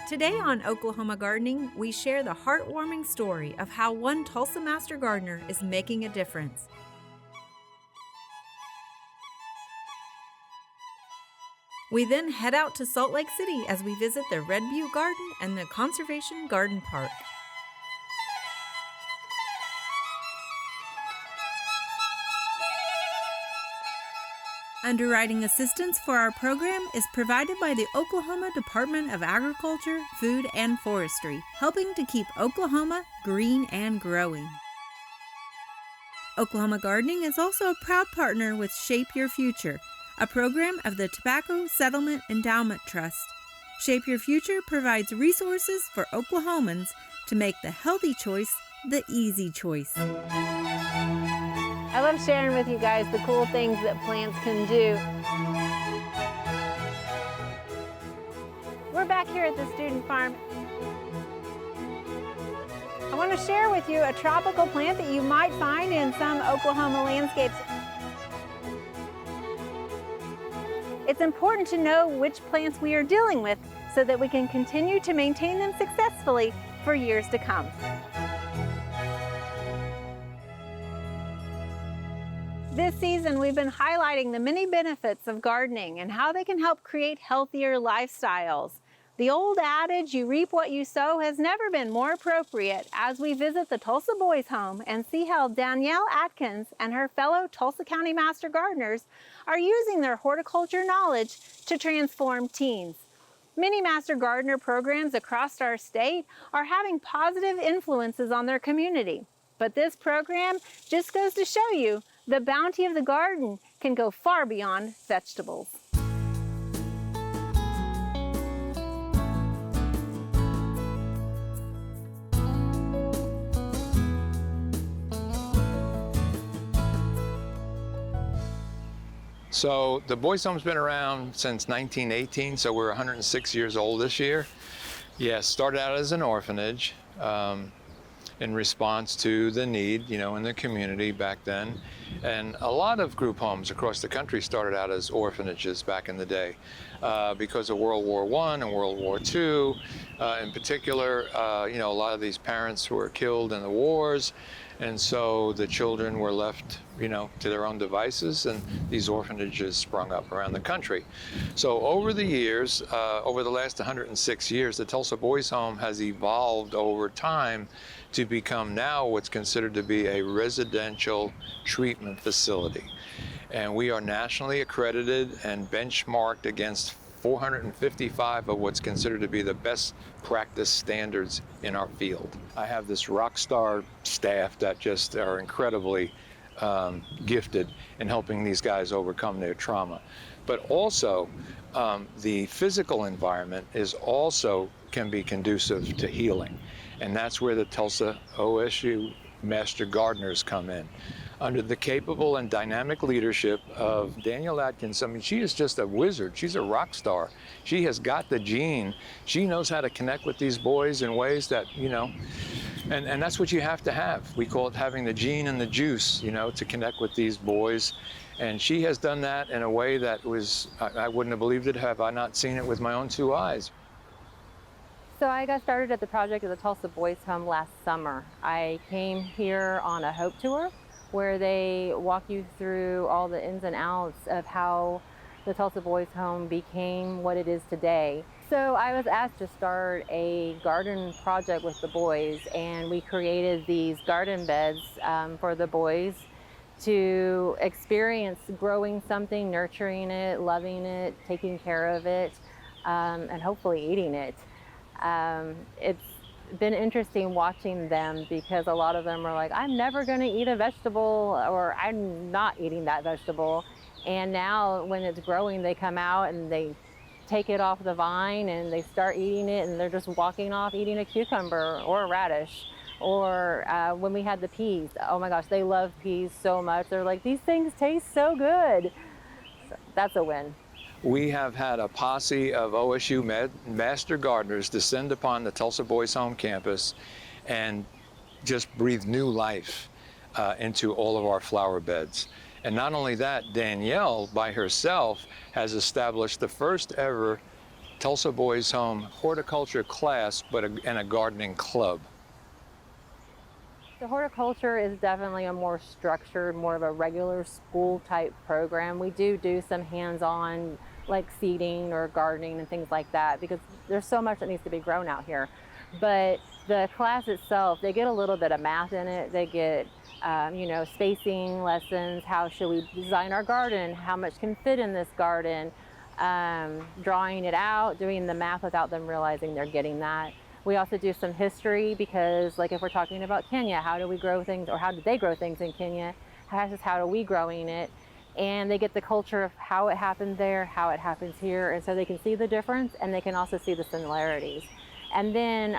Today on Oklahoma Gardening, we share the heartwarming story of how one Tulsa Master Gardener is making a difference. We then head out to Salt Lake City as we visit the Red Butte Garden and the Conservation Garden Park. Underwriting assistance for our program is provided by the Oklahoma Department of Agriculture, Food, and Forestry, helping to keep Oklahoma green and growing. Oklahoma Gardening is also a proud partner with Shape Your Future, a program of the Tobacco Settlement Endowment Trust. Shape Your Future provides resources for Oklahomans to make the healthy choice the easy choice. I love sharing with you guys the cool things that plants can do. We're back here at the student farm. I want to share with you a tropical plant that you might find in some Oklahoma landscapes. It's important to know which plants we are dealing with so that we can continue to maintain them successfully for years to come. This season, we've been highlighting the many benefits of gardening and how they can help create healthier lifestyles. The old adage, you reap what you sow, has never been more appropriate as we visit the Tulsa Boys Home and see how Danielle Adkins and her fellow Tulsa County Master Gardeners are using their horticulture knowledge to transform teens. Many Master Gardener programs across our state are having positive influences on their community. But this program just goes to show you the bounty of the garden can go far beyond vegetables. So the Boys Home's been around since 1918, so we're 106 years old this year. Yes, started out as an orphanage in response to the need, in the community back then. And a lot of group homes across the country started out as orphanages back in the day because of World War I and World War II. In particular, a lot of these parents were killed in the wars, and so the children were left, to their own devices, and these orphanages sprung up around the country. So over the years, over the last 106 years, the Tulsa Boys Home has evolved over time to become now what's considered to be a residential treatment facility. And we are nationally accredited and benchmarked against 455 of what's considered to be the best practice standards in our field. I have this rock star staff that just are incredibly gifted in helping these guys overcome their trauma. But also, the physical environment can be conducive to healing. And that's where the Tulsa OSU Master Gardeners come in. Under the capable and dynamic leadership of Danielle Adkins, she is just a wizard. She's a rock star. She has got the gene. She knows how to connect with these boys in ways that, and that's what you have to have. We call it having the gene and the juice, to connect with these boys. And she has done that in a way that I wouldn't have believed it have I not seen it with my own two eyes. So I got started at the project of the Tulsa Boys Home last summer. I came here on a Hope Tour where they walk you through all the ins and outs of how the Tulsa Boys Home became what it is today. So I was asked to start a garden project with the boys, and we created these garden beds for the boys to experience growing something, nurturing it, loving it, taking care of it, and hopefully eating it. It's been interesting watching them because a lot of them are like, I'm never going to eat a vegetable, or I'm not eating that vegetable. And now when it's growing, they come out and they take it off the vine and they start eating it, and they're just walking off eating a cucumber or a radish. Or when we had the peas, oh my gosh, they love peas so much. They're like, these things taste so good. So that's a win. We have had a posse of OSU Master Gardeners descend upon the Tulsa Boys Home campus and just breathe new life into all of our flower beds. And not only that, Danielle by herself has established the first ever Tulsa Boys Home horticulture class, and a gardening club. The horticulture is definitely a more structured, more of a regular school type program. We do some hands-on like seeding or gardening and things like that because there's so much that needs to be grown out here. But the class itself, they get a little bit of math in it. They get spacing lessons, how should we design our garden, how much can fit in this garden, drawing it out, doing the math without them realizing they're getting that. We also do some history because like if we're talking about Kenya, how do we grow things or how did they grow things in Kenya? How are we growing it? And they get the culture of how it happened there, how it happens here, and so they can see the difference and they can also see the similarities. And then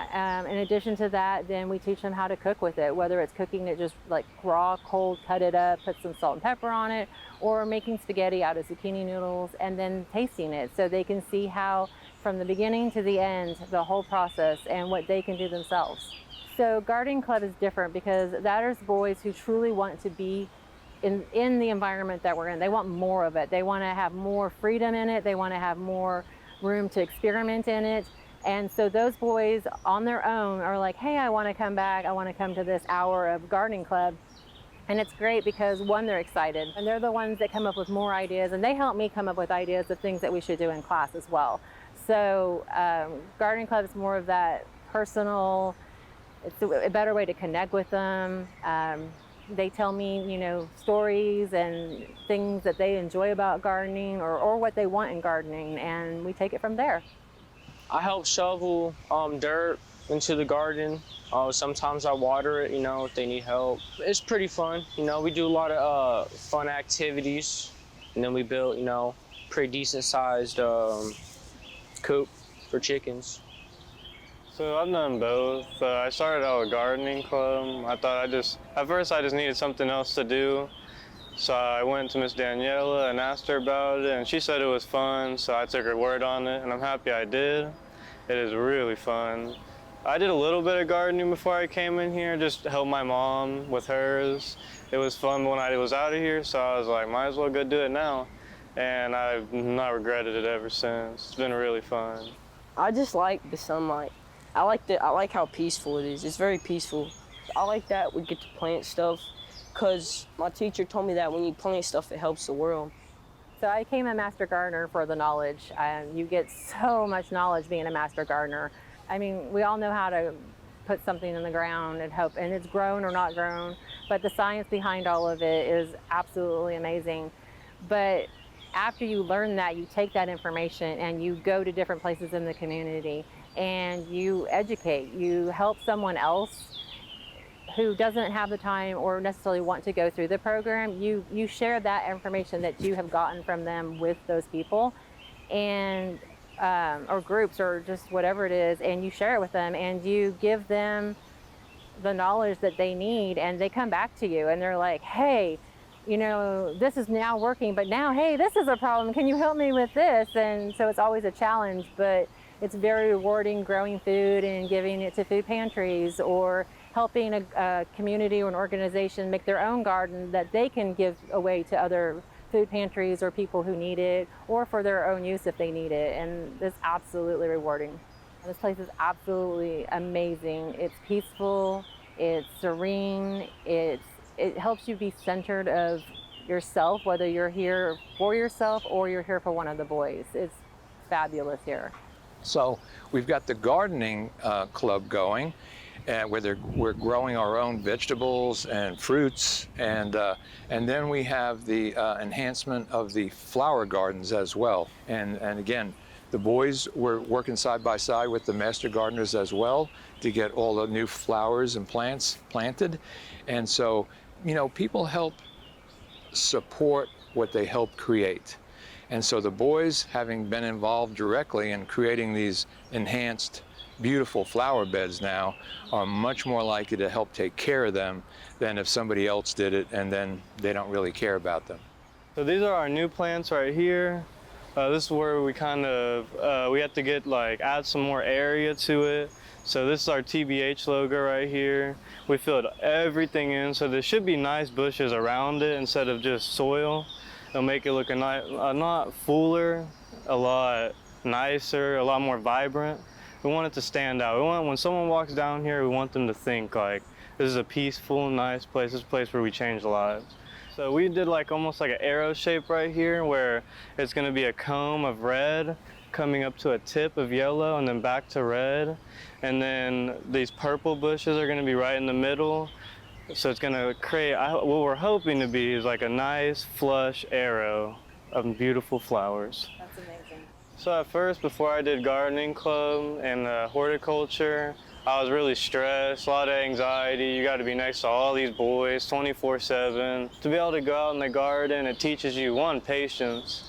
in addition to that, then we teach them how to cook with it, whether it's cooking it just like raw, cold, cut it up, put some salt and pepper on it, or making spaghetti out of zucchini noodles and then tasting it so they can see how from the beginning to the end, the whole process and what they can do themselves. So gardening club is different because that is boys who truly want to be in the environment that we're in. They want more of it. They want to have more freedom in it. They want to have more room to experiment in it. And so those boys on their own are like, hey, I want to come back. I want to come to this hour of gardening club. And it's great because one, they're excited and they're the ones that come up with more ideas and they help me come up with ideas of things that we should do in class as well. So gardening club is more of that personal, it's a better way to connect with them. They tell me, stories and things that they enjoy about gardening or what they want in gardening, and we take it from there. I help shovel dirt into the garden. Sometimes I water it, if they need help. It's pretty fun. We do a lot of fun activities, and then we build, pretty decent sized coop for chickens. So I've done both. I started out with gardening club. I thought at first I just needed something else to do. So I went to Miss Danielle and asked her about it, and she said it was fun, so I took her word on it, and I'm happy I did. It is really fun. I did a little bit of gardening before I came in here, just to help my mom with hers. It was fun when I was out of here, so I was like, might as well go do it now. And I've not regretted it ever since. It's been really fun. I just like the sunlight. I like how peaceful it is. It's very peaceful. I like that we get to plant stuff because my teacher told me that when you plant stuff, it helps the world. So I became a master gardener for the knowledge. You get so much knowledge being a master gardener. I mean, we all know how to put something in the ground and hope, and it's grown or not grown, but the science behind all of it is absolutely amazing. But after you learn that, you take that information and you go to different places in the community and you educate, you help someone else who doesn't have the time or necessarily want to go through the program. You share that information that you have gotten from them with those people and or groups or just whatever it is, and you share it with them and you give them the knowledge that they need, and they come back to you and they're like, hey, this is now working, but now, hey, this is a problem. Can you help me with this? And so it's always a challenge, but it's very rewarding growing food and giving it to food pantries or helping a community or an organization make their own garden that they can give away to other food pantries or people who need it or for their own use if they need it. And it's absolutely rewarding. This place is absolutely amazing. It's peaceful, it's serene, it helps you be centered of yourself, whether you're here for yourself or you're here for one of the boys. It's fabulous here. So we've got the gardening club going, where we're growing our own vegetables and fruits, and then we have the enhancement of the flower gardens as well. And again, the boys were working side by side with the master gardeners as well to get all the new flowers and plants planted. And so, people help support what they help create. And so the boys, having been involved directly in creating these enhanced, beautiful flower beds now, are much more likely to help take care of them than if somebody else did it and then they don't really care about them. So these are our new plants right here. This is where we we have to add some more area to it. So this is our TBH logo right here. We filled everything in, so there should be nice bushes around it instead of just soil. It'll make it look a lot fuller, a lot nicer, a lot more vibrant. We want it to stand out. We want, when someone walks down here, we want them to think like, this is a peaceful, nice place. This is a place where we change lives. So we did like almost like an arrow shape right here where it's gonna be a comb of red coming up to a tip of yellow and then back to red. And then these purple bushes are gonna be right in the middle. So it's gonna create, what we're hoping to be is like a nice flush arrow of beautiful flowers. That's amazing. So at first, before I did gardening club and horticulture, I was really stressed, a lot of anxiety. You got to be next to all these boys 24/7. To be able to go out in the garden, it teaches you, one, patience.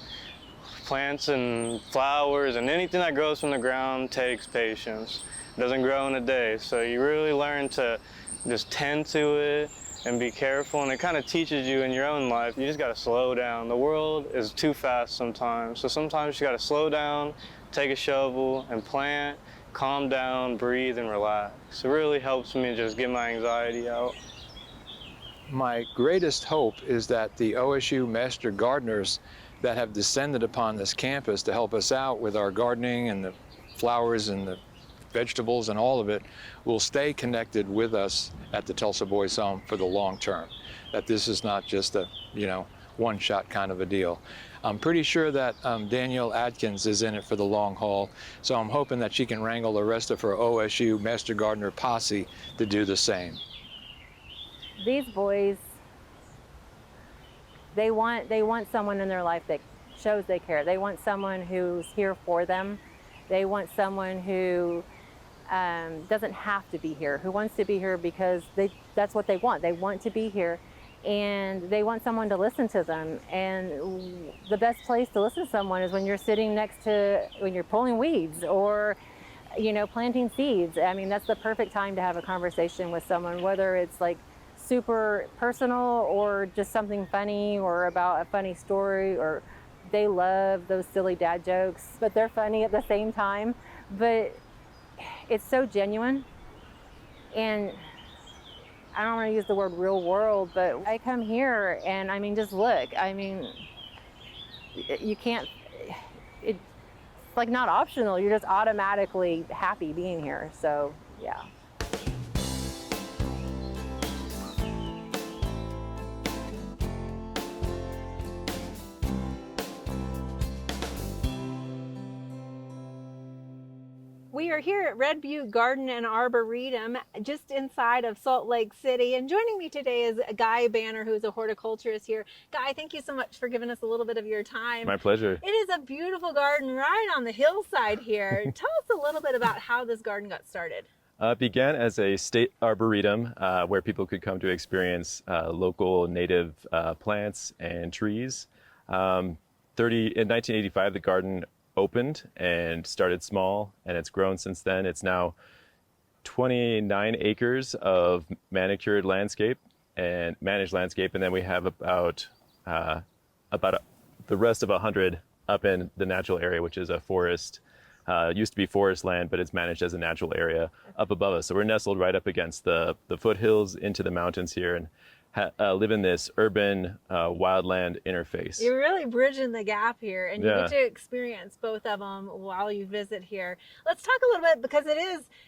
Plants and flowers and anything that grows from the ground takes patience. It doesn't grow in a day. So you really learn to just tend to it and be careful. And it kind of teaches you in your own life, you just got to slow down. The world is too fast sometimes. So sometimes you got to slow down, take a shovel and plant. Calm down, breathe, and relax. It really helps me just get my anxiety out. My greatest hope is that the OSU Master Gardeners that have descended upon this campus to help us out with our gardening and the flowers and the vegetables and all of it will stay connected with us at the Tulsa Boys Home for the long term. That this is not just a, one-shot kind of a deal. I'm pretty sure that Danielle Adkins is in it for the long haul, so I'm hoping that she can wrangle the rest of her OSU Master Gardener posse to do the same. These boys, they want someone in their life that shows they care. They want someone who's here for them. They want someone who doesn't have to be here, who wants to be here because that's what they want. They want to be here. And they want someone to listen to them. And the best place to listen to someone is when you're sitting when you're pulling weeds or, planting seeds. I mean, that's the perfect time to have a conversation with someone, whether it's like super personal or just something funny or about a funny story, or they love those silly dad jokes, but they're funny at the same time. But it's so genuine. And I don't want to use the word real world, but I come here and I mean, just look, I mean, you can't, it's like not optional. You're just automatically happy being here. So yeah. We are here at Red Butte Garden and Arboretum, just inside of Salt Lake City. And joining me today is Guy Banner, who is a horticulturist here. Guy, thank you so much for giving us a little bit of your time. My pleasure. It is a beautiful garden right on the hillside here. Tell us a little bit about how this garden got started. It began as a state arboretum where people could come to experience local native plants and trees. In 1985, the garden opened and started small, and it's grown since then. It's now 29 acres of manicured landscape and managed landscape, and then we have about the rest of 100 up in the natural area, which is a forest. Used to be forest land, but it's managed as a natural area up above us. So we're nestled right up against the foothills into the mountains here, and live in this urban wildland interface. You're really bridging the gap here, and you Yeah. get to experience both of them while you visit here. Let's talk a little bit, because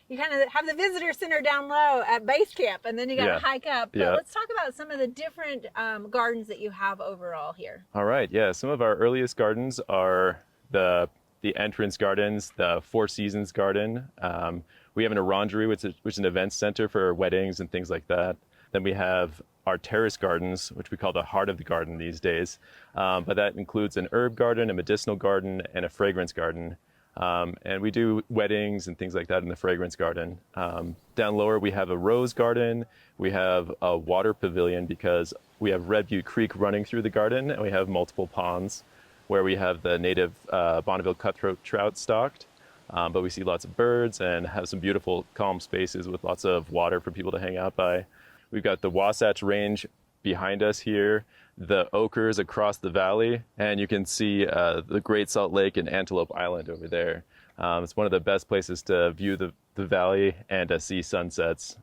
you kind of have the visitor center down low at base camp, and then you got to hike up. But Yeah. let's talk about some of the different gardens that you have overall here. All right, yeah. Some of our earliest gardens are the entrance gardens, the Four Seasons garden. We have an orangery, which is an event center for weddings and things like that. Then we have our terrace gardens, which we call the heart of the garden these days. But that includes an herb garden, a medicinal garden, and a fragrance garden. And we do weddings and things like that in the fragrance garden. Down lower, we have a rose garden. We have a water pavilion because we have Red Butte Creek running through the garden, and we have multiple ponds where we have the native Bonneville cutthroat trout stocked. But we see lots of birds and have some beautiful calm spaces with lots of water for people to hang out by. We've got the Wasatch Range behind us here, the Oakers across the valley, and you can see the Great Salt Lake and Antelope Island over there. It's one of the best places to view the valley and to see sunsets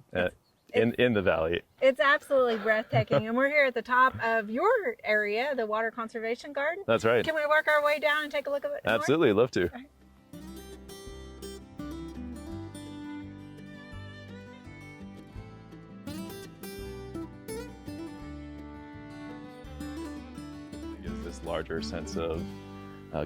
in the valley. It's absolutely breathtaking. And we're here at the top of your area, the Water Conservation Garden. That's right. Can we work our way down and take a look at it? Absolutely, love to. Right. This larger sense of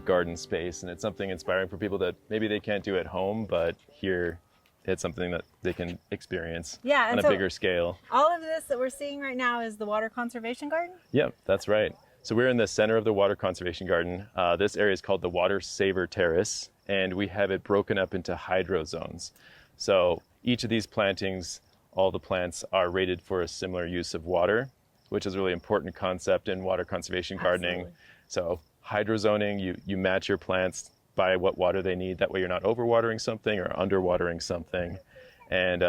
garden space, and it's something inspiring for people that maybe they can't do at home, but here it's something that they can experience on a bigger scale. All of this that we're seeing right now is the Water Conservation Garden? Yeah, that's right. So we're in the center of the Water Conservation Garden. This area is called the Water Saver Terrace, and we have it broken up into hydro zones. So each of these plantings, all the plants are rated for a similar use of water, which is a really important concept in water conservation gardening. Absolutely. So hydrozoning, you match your plants by what water they need. That way you're not overwatering something or underwatering something. And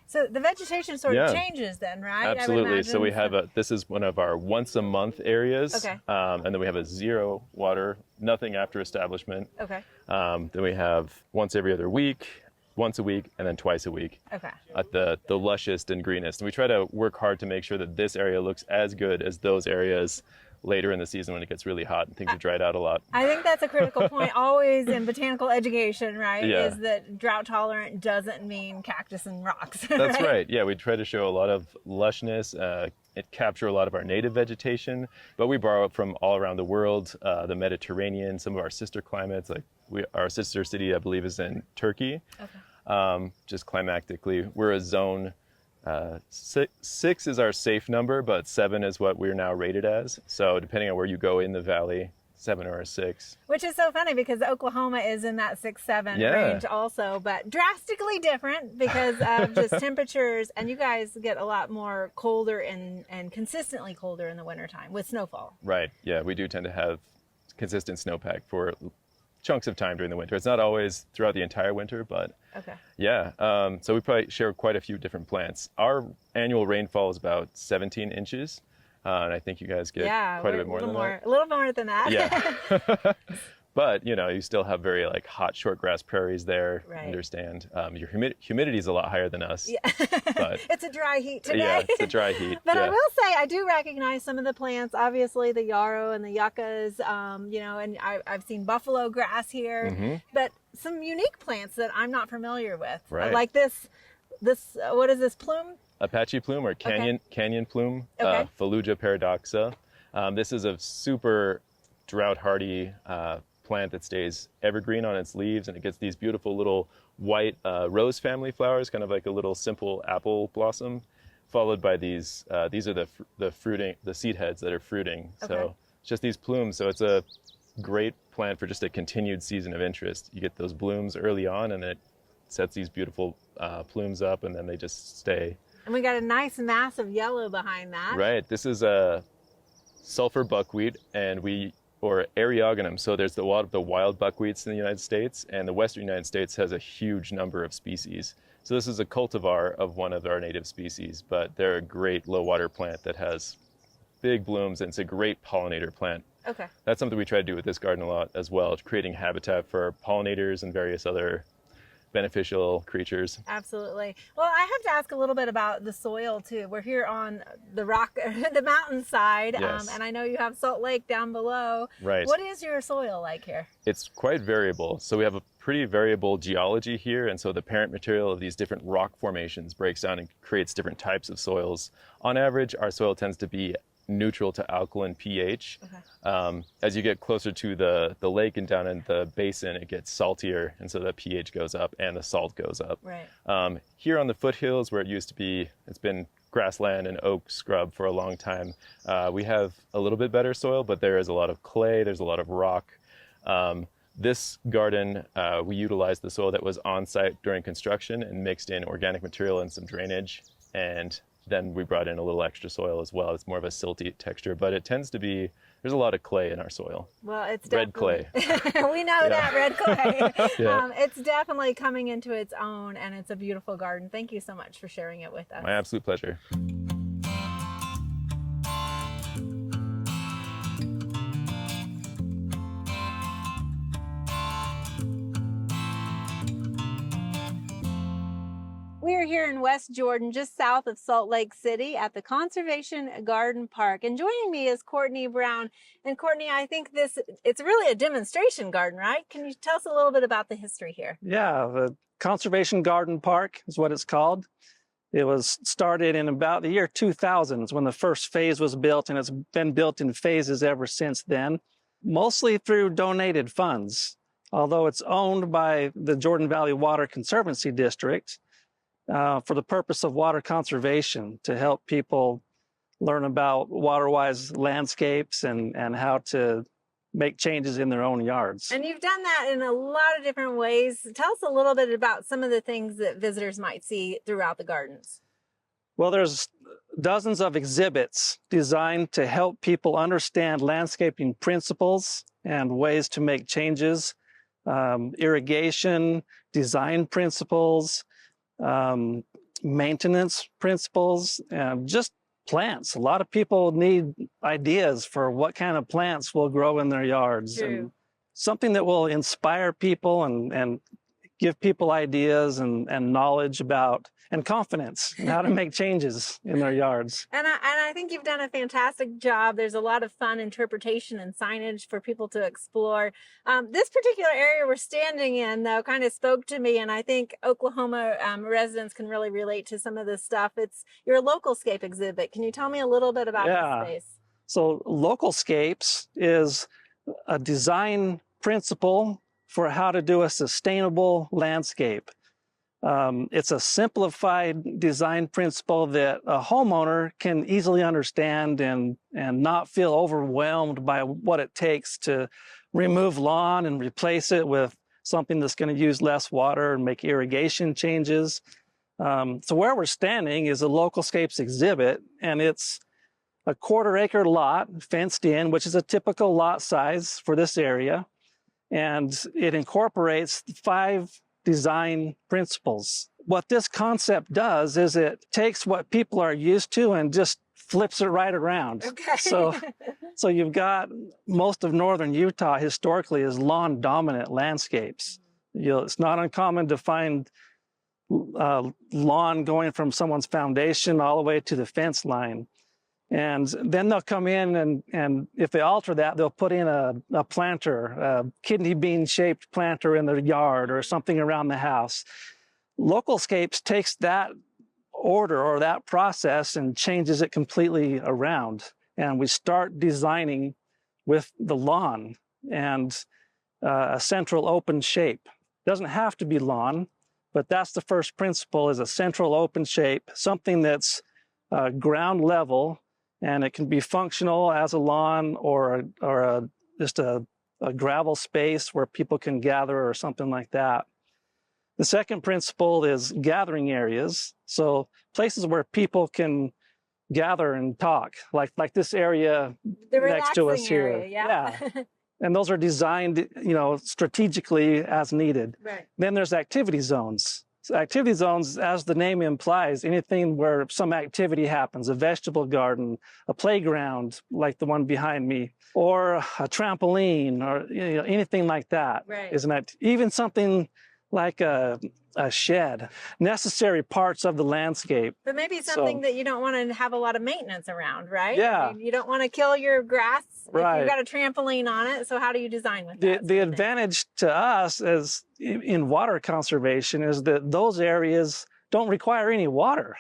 so the vegetation sort of changes then, right? Absolutely. So we have this is one of our once a month areas. Okay. And then we have a zero water, nothing after establishment. Okay. Then we have once every other week, once a week, and then twice a week. Okay. At the lushest and greenest. And we try to work hard to make sure that this area looks as good as those areas later in the season when it gets really hot and things have dried out a lot. I think that's a critical point always in botanical education, right? Yeah. Is that drought tolerant doesn't mean cactus and rocks. That's right. Yeah, we try to show a lot of lushness, capture a lot of our native vegetation, but we borrow it from all around the world, the Mediterranean, some of our sister climates, like our sister city, I believe, is in Turkey. Okay. Just climactically, we're a zone. Six is our safe number, but 7 is what we're now rated as. So depending on where you go in the valley, 7 or a 6. Which is so funny because Oklahoma is in that 6-7 range also, but drastically different because of just temperatures. And you guys get a lot more colder and consistently colder in the wintertime with snowfall. Right. Yeah, we do tend to have consistent snowpack for chunks of time during the winter. It's not always throughout the entire winter, but yeah. So we probably share quite a few different plants. Our annual rainfall is about 17 inches. And I think you guys get quite a bit more than that. A little more than that. Yeah. But, you still have very hot shortgrass prairies there. Right. Understand. Your humidity is a lot higher than us. Yeah. But it's a dry heat today. Yeah, it's a dry heat. But I will say I do recognize some of the plants, obviously the yarrow and the yuccas, and I've seen buffalo grass here, Mm-hmm. but some unique plants that I'm not familiar with. Right. Like this, what is this plume? Apache plume or canyon plume, Okay. Fallujah paradoxa. This is a super drought hardy plant that stays evergreen on its leaves, and it gets these beautiful little white rose family flowers, kind of like a little simple apple blossom, followed by these are the seed heads that are fruiting. Okay. So it's just these plumes. So it's a great plant for just a continued season of interest. You get those blooms early on, and it sets these beautiful plumes up, and then they just stay. And we got a nice mass of yellow behind that. Right. This is a sulfur buckwheat, or Eriogonum. So there's a lot of the wild buckwheats in the United States, and the Western United States has a huge number of species. So this is a cultivar of one of our native species, but they're a great low water plant that has big blooms, and it's a great pollinator plant. Okay. That's something we try to do with this garden a lot as well, creating habitat for pollinators and various other beneficial creatures. Absolutely. Well, I have to ask a little bit about the soil too. We're here on the the mountainside, Yes. and I know you have Salt Lake down below. Right. What is your soil like here? It's quite variable. So we have a pretty variable geology here, and so the parent material of these different rock formations breaks down and creates different types of soils. On average, our soil tends to be neutral to alkaline pH. Okay. As you get closer to the lake and down in the basin, it gets saltier, and so the pH goes up and the salt goes up. Right. Here on the foothills, where it used to be, it's been grassland and oak scrub for a long time, we have a little bit better soil, but there is a lot of clay, there's a lot of rock. This garden, we utilized the soil that was on site during construction and mixed in organic material and some drainage, and then we brought in a little extra soil as well. It's more of a silty texture, but it tends to be, there's a lot of clay in our soil. Well, it's red clay. We know that, red clay. Yeah. It's definitely coming into its own, and it's a beautiful garden. Thank you so much for sharing it with us. My absolute pleasure. We are here in West Jordan, just south of Salt Lake City at the Conservation Garden Park. And joining me is Courtney Brown. And Courtney, I think it's really a demonstration garden, right? Can you tell us a little bit about the history here? Yeah, the Conservation Garden Park is what it's called. It was started in about the year 2000 when the first phase was built, and it's been built in phases ever since then, mostly through donated funds. Although it's owned by the Jordan Valley Water Conservancy District for the purpose of water conservation, to help people learn about water-wise landscapes and how to make changes in their own yards. And you've done that in a lot of different ways. Tell us a little bit about some of the things that visitors might see throughout the gardens. Well, there's dozens of exhibits designed to help people understand landscaping principles and ways to make changes, irrigation, design principles, maintenance principles, and just plants. A lot of people need ideas for what kind of plants will grow in their yards. True. And something that will inspire people and give people ideas and knowledge about and confidence in how to make changes in their yards. And I think you've done a fantastic job. There's a lot of fun interpretation and signage for people to explore. This particular area we're standing in, though, kind of spoke to me, and I think Oklahoma residents can really relate to some of this stuff. It's your Localscape exhibit. Can you tell me a little bit about this space? So Localscapes is a design principle for how to do a sustainable landscape. It's a simplified design principle that a homeowner can easily understand and not feel overwhelmed by what it takes to remove lawn and replace it with something that's going to use less water and make irrigation changes. So where we're standing is a Localscapes exhibit, and it's a 1/4 acre lot fenced in, which is a typical lot size for this area. And it incorporates 5 design principles. What this concept does is it takes what people are used to and just flips it right around. Okay. So you've got most of northern Utah historically is lawn dominant landscapes. It's not uncommon to find lawn going from someone's foundation all the way to the fence line. And then they'll come in and if they alter that, they'll put in a planter, a kidney bean shaped planter in their yard or something around the house. Localscapes takes that order or that process and changes it completely around. And we start designing with the lawn and a central open shape. Doesn't have to be lawn, but that's the first principle, is a central open shape, something that's ground level. And it can be functional as a lawn or just a gravel space where people can gather or something like that. The second principle is gathering areas. So places where people can gather and talk, like this area next to us here. Area, yeah. And those are designed, strategically as needed. Right. Then there's activity zones. Activity zones, as the name implies, anything where some activity happens, a vegetable garden, a playground like the one behind me, or a trampoline, or anything like that. Right. Isn't it? Even something like a shed, necessary parts of the landscape. But maybe something that you don't want to have a lot of maintenance around, right? Yeah. I mean, you don't want to kill your grass Right. if you've got a trampoline on it. So how do you design with that? The advantage to us as in water conservation is that those areas don't require any water.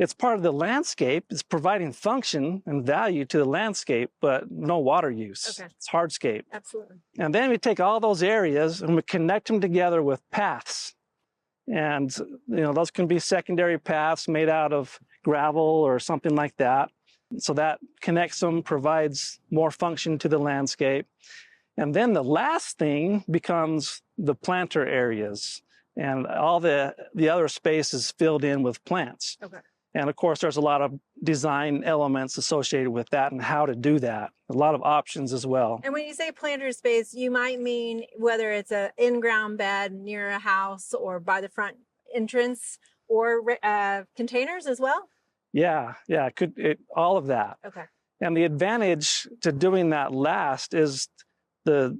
It's part of the landscape. It's providing function and value to the landscape, but no water use. Okay. It's hardscape. Absolutely. And then we take all those areas and we connect them together with paths. And those can be secondary paths made out of gravel or something like that. So that connects them, provides more function to the landscape. And then the last thing becomes the planter areas. And all the other space is filled in with plants. Okay. And of course, there's a lot of design elements associated with that and how to do that. A lot of options as well. And when you say planter space, you might mean whether it's an in-ground bed near a house or by the front entrance or containers as well? Yeah, all of that. Okay. And the advantage to doing that last is the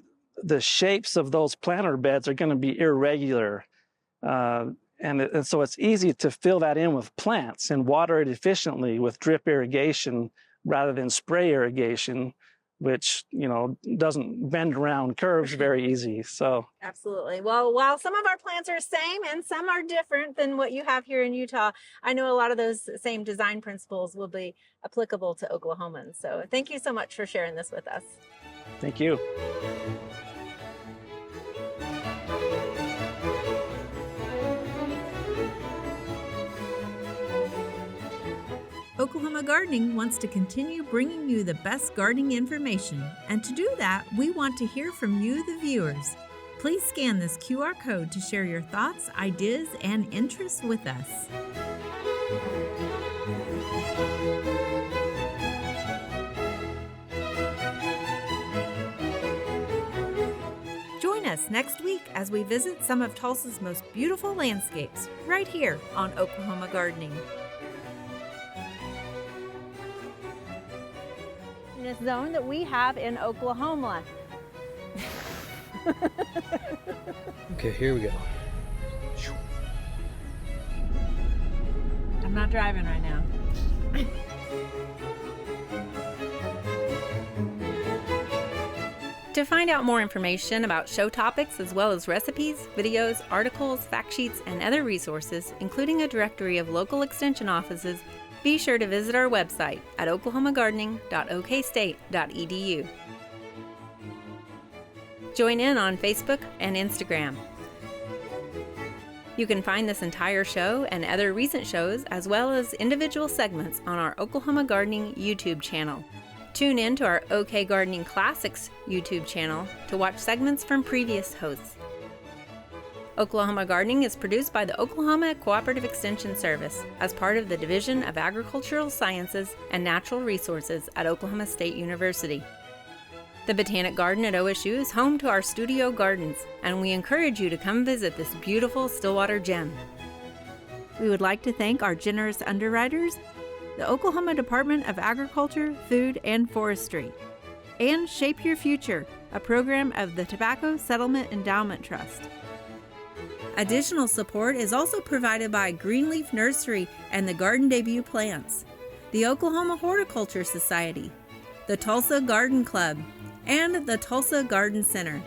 shapes of those planter beds are going to be irregular. And so it's easy to fill that in with plants and water it efficiently with drip irrigation rather than spray irrigation, which, doesn't bend around curves very easy. So Absolutely. Well, while some of our plants are same and some are different than what you have here in Utah, I know a lot of those same design principles will be applicable to Oklahomans. So thank you so much for sharing this with us. thank you. Oklahoma Gardening wants to continue bringing you the best gardening information, and to do that, we want to hear from you, the viewers. Please scan this QR code to share your thoughts, ideas, and interests with us. Join us next week as we visit some of Tulsa's most beautiful landscapes, right here on Oklahoma Gardening. This zone that we have in Oklahoma. Okay, here we go. I'm not driving right now. To find out more information about show topics as well as recipes, videos, articles, fact sheets, and other resources, including a directory of local extension offices, be sure to visit our website at oklahomagardening.okstate.edu. Join in on Facebook and Instagram. You can find this entire show and other recent shows as well as individual segments on our Oklahoma Gardening YouTube channel. Tune in to our OK Gardening Classics YouTube channel to watch segments from previous hosts. Oklahoma Gardening is produced by the Oklahoma Cooperative Extension Service as part of the Division of Agricultural Sciences and Natural Resources at Oklahoma State University. The Botanic Garden at OSU is home to our studio gardens, and we encourage you to come visit this beautiful Stillwater gem. We would like to thank our generous underwriters, the Oklahoma Department of Agriculture, Food, and Forestry, and Shape Your Future, a program of the Tobacco Settlement Endowment Trust. Additional support is also provided by Greenleaf Nursery and the Garden Debut Plants, the Oklahoma Horticulture Society, the Tulsa Garden Club, and the Tulsa Garden Center.